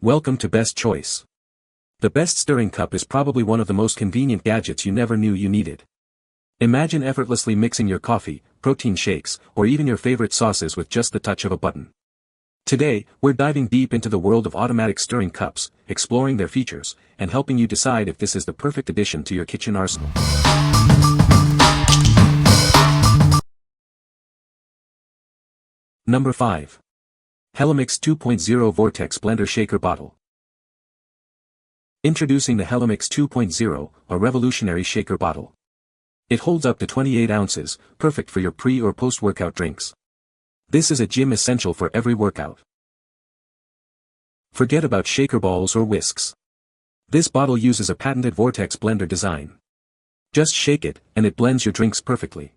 Welcome to Best Choice. The best stirring cup is probably one of the most convenient gadgets you never knew you needed. Imagine effortlessly mixing your coffee, protein shakes, or even your favorite sauces with just the touch of a button. Today, we're diving deep into the world of automatic stirring cups, exploring their features, and helping you decide if this is the perfect addition to your kitchen arsenal. Number 5. Helimix 2.0 Vortex Blender Shaker Bottle. Introducing the Helimix 2.0, a revolutionary shaker bottle. It holds up to 28 ounces, perfect for your pre- or post-workout drinks. This is a gym essential for every workout. Forget about shaker balls or whisks. This bottle uses a patented Vortex blender design. Just shake it, and it blends your drinks perfectly.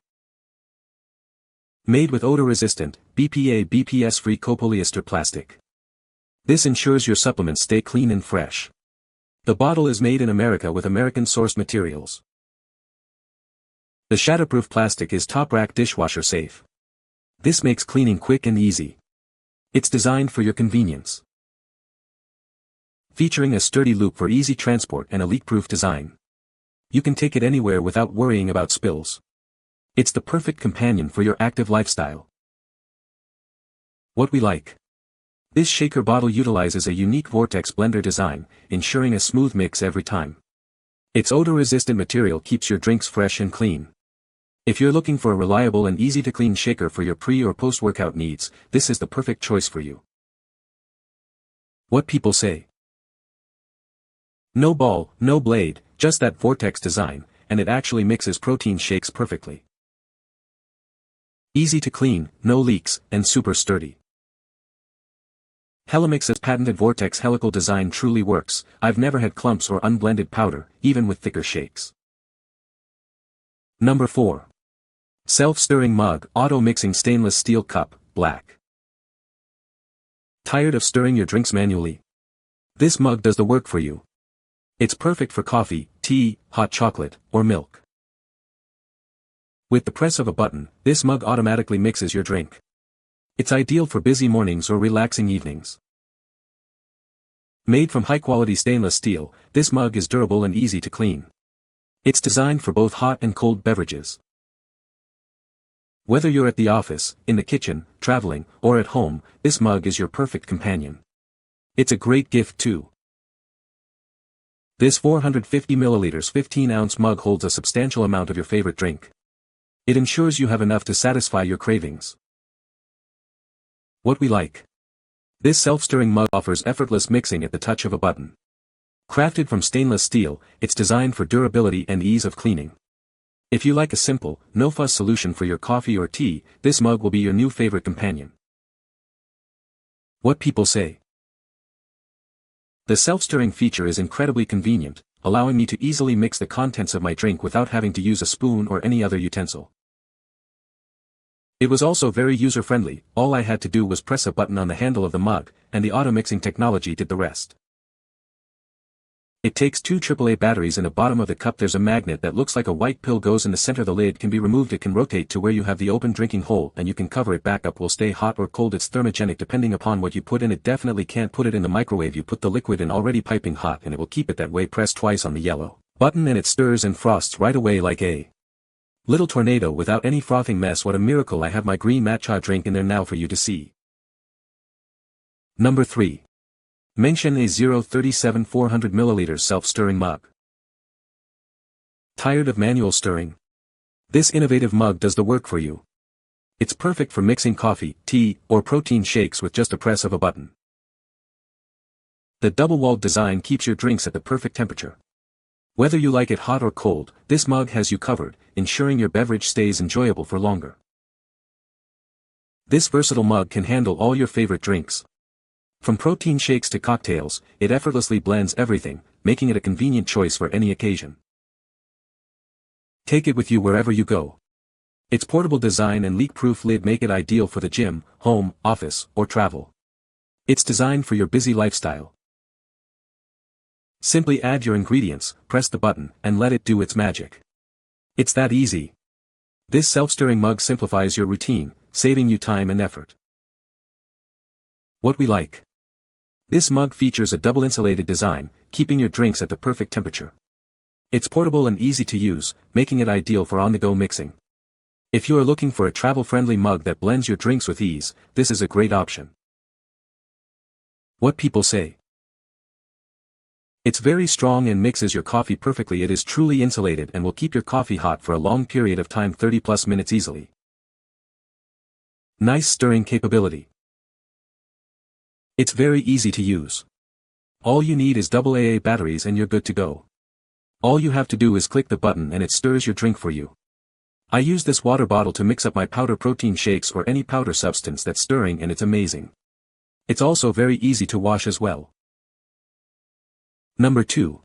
Made with odor-resistant, BPA/BPS-free copolyester plastic. This ensures your supplements stay clean and fresh. The bottle is made in America with American-sourced materials. The shatterproof plastic is top-rack dishwasher safe. This makes cleaning quick and easy. It's designed for your convenience. Featuring a sturdy loop for easy transport and a leak-proof design. You can take it anywhere without worrying about spills. It's the perfect companion for your active lifestyle. What we like. This shaker bottle utilizes a unique Vortex blender design, ensuring a smooth mix every time. Its odor-resistant material keeps your drinks fresh and clean. If you're looking for a reliable and easy-to-clean shaker for your pre- or post-workout needs, this is the perfect choice for you. What people say. No ball, no blade, just that Vortex design, and it actually mixes protein shakes perfectly. Easy to clean, no leaks, and super sturdy. Helimix's patented Vortex helical design truly works. I've never had clumps or unblended powder, even with thicker shakes. Number 4. Self-stirring mug, auto-mixing stainless steel cup, black. Tired of stirring your drinks manually? This mug does the work for you. It's perfect for coffee, tea, hot chocolate, or milk. With the press of a button, this mug automatically mixes your drink. It's ideal for busy mornings or relaxing evenings. Made from high-quality stainless steel, this mug is durable and easy to clean. It's designed for both hot and cold beverages. Whether you're at the office, in the kitchen, traveling, or at home, this mug is your perfect companion. It's a great gift too. This 450 ml 15-ounce mug holds a substantial amount of your favorite drink. It ensures you have enough to satisfy your cravings. What we like. This self-stirring mug offers effortless mixing at the touch of a button. Crafted from stainless steel, it's designed for durability and ease of cleaning. If you like a simple, no-fuss solution for your coffee or tea, this mug will be your new favorite companion. What people say. The self-stirring feature is incredibly convenient, allowing me to easily mix the contents of my drink without having to use a spoon or any other utensil. It was also very user-friendly. All I had to do was press a button on the handle of the mug, and the auto-mixing technology did the rest. It takes 2 AAA batteries. In the bottom of the cup there's a magnet that looks like a white pill goes in the center. The lid can be removed. It can rotate to where you have the open drinking hole, and you can cover it back up. Will stay hot or cold. It's thermogenic depending upon what you put in it. Definitely can't put it in the microwave. You put the liquid in already piping hot and it will keep it that way. Press twice on the yellow button and it stirs and frosts right away like a little tornado without any frothing mess. What a miracle. I have my green matcha drink in there now for you to see. Number 3. Mengshen A037 400 ml self-stirring mug. Tired of manual stirring? This innovative mug does the work for you. It's perfect for mixing coffee, tea, or protein shakes with just a press of a button. The double-walled design keeps your drinks at the perfect temperature. Whether you like it hot or cold, this mug has you covered, ensuring your beverage stays enjoyable for longer. This versatile mug can handle all your favorite drinks. From protein shakes to cocktails, it effortlessly blends everything, making it a convenient choice for any occasion. Take it with you wherever you go. Its portable design and leak-proof lid make it ideal for the gym, home, office, or travel. It's designed for your busy lifestyle. Simply add your ingredients, press the button, and let it do its magic. It's that easy. This self-stirring mug simplifies your routine, saving you time and effort. What we like. This mug features a double insulated design, keeping your drinks at the perfect temperature. It's portable and easy to use, making it ideal for on-the-go mixing. If you are looking for a travel-friendly mug that blends your drinks with ease, this is a great option. What people say. It's very strong and mixes your coffee perfectly. It is truly insulated and will keep your coffee hot for a long period of time, 30+ minutes easily. Nice stirring capability. It's very easy to use. All you need is AA batteries and you're good to go. All you have to do is click the button and it stirs your drink for you. I use this water bottle to mix up my powder protein shakes or any powder substance that's stirring, and it's amazing. It's also very easy to wash as well. Number 2.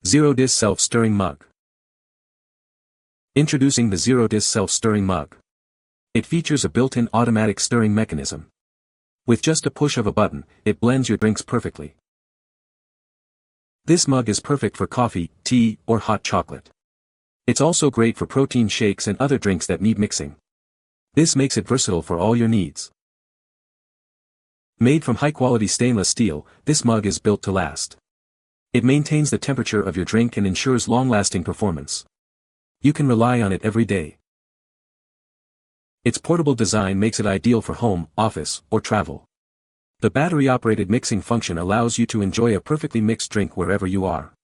Zerodis Self-Stirring Mug. Introducing the Zerodis Self-Stirring Mug. It features a built-in automatic stirring mechanism. With just a push of a button, it blends your drinks perfectly. This mug is perfect for coffee, tea, or hot chocolate. It's also great for protein shakes and other drinks that need mixing. This makes it versatile for all your needs. Made from high-quality stainless steel, this mug is built to last. It maintains the temperature of your drink and ensures long-lasting performance. You can rely on it every day. Its portable design makes it ideal for home, office, or travel. The battery-operated mixing function allows you to enjoy a perfectly mixed drink wherever you are.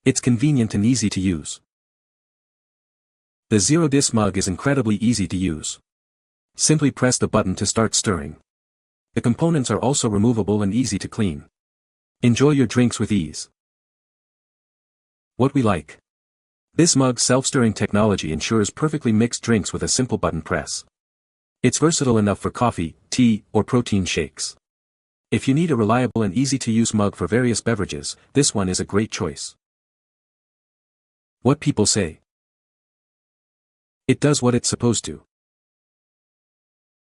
It's convenient and easy to use. The Zerodis mug is incredibly easy to use. Simply press the button to start stirring. The components are also removable and easy to clean. Enjoy your drinks with ease. What we like. This mug's self-stirring technology ensures perfectly mixed drinks with a simple button press. It's versatile enough for coffee, tea, or protein shakes. If you need a reliable and easy-to-use mug for various beverages, this one is a great choice. What people say. It does what it's supposed to.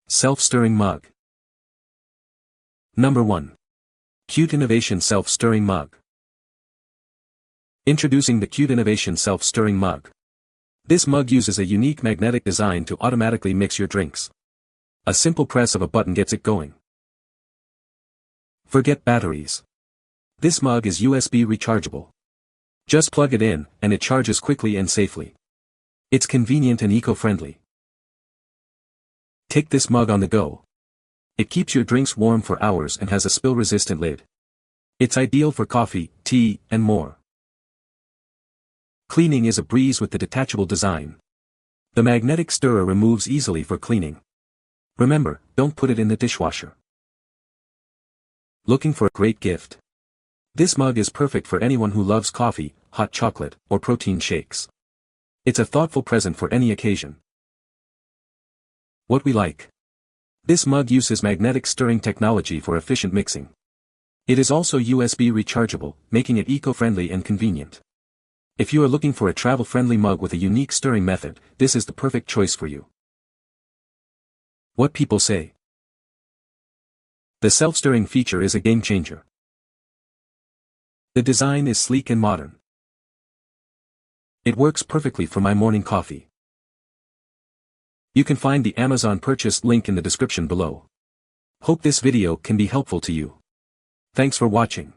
Self-stirring mug. Number 1. CuteInnovation Self-Stirring Mug. Introducing the CuteInnovation Self-Stirring Mug. This mug uses a unique magnetic design to automatically mix your drinks. A simple press of a button gets it going. Forget batteries. This mug is USB rechargeable. Just plug it in, and it charges quickly and safely. It's convenient and eco-friendly. Take this mug on the go. It keeps your drinks warm for hours and has a spill-resistant lid. It's ideal for coffee, tea, and more. Cleaning is a breeze with the detachable design. The magnetic stirrer removes easily for cleaning. Remember, don't put it in the dishwasher. Looking for a great gift? This mug is perfect for anyone who loves coffee, hot chocolate, or protein shakes. It's a thoughtful present for any occasion. What we like. This mug uses magnetic stirring technology for efficient mixing. It is also USB rechargeable, making it eco-friendly and convenient. If you are looking for a travel-friendly mug with a unique stirring method, this is the perfect choice for you. What people say. The self-stirring feature is a game-changer. The design is sleek and modern. It works perfectly for my morning coffee. You can find the Amazon purchase link in the description below. Hope this video can be helpful to you. Thanks for watching.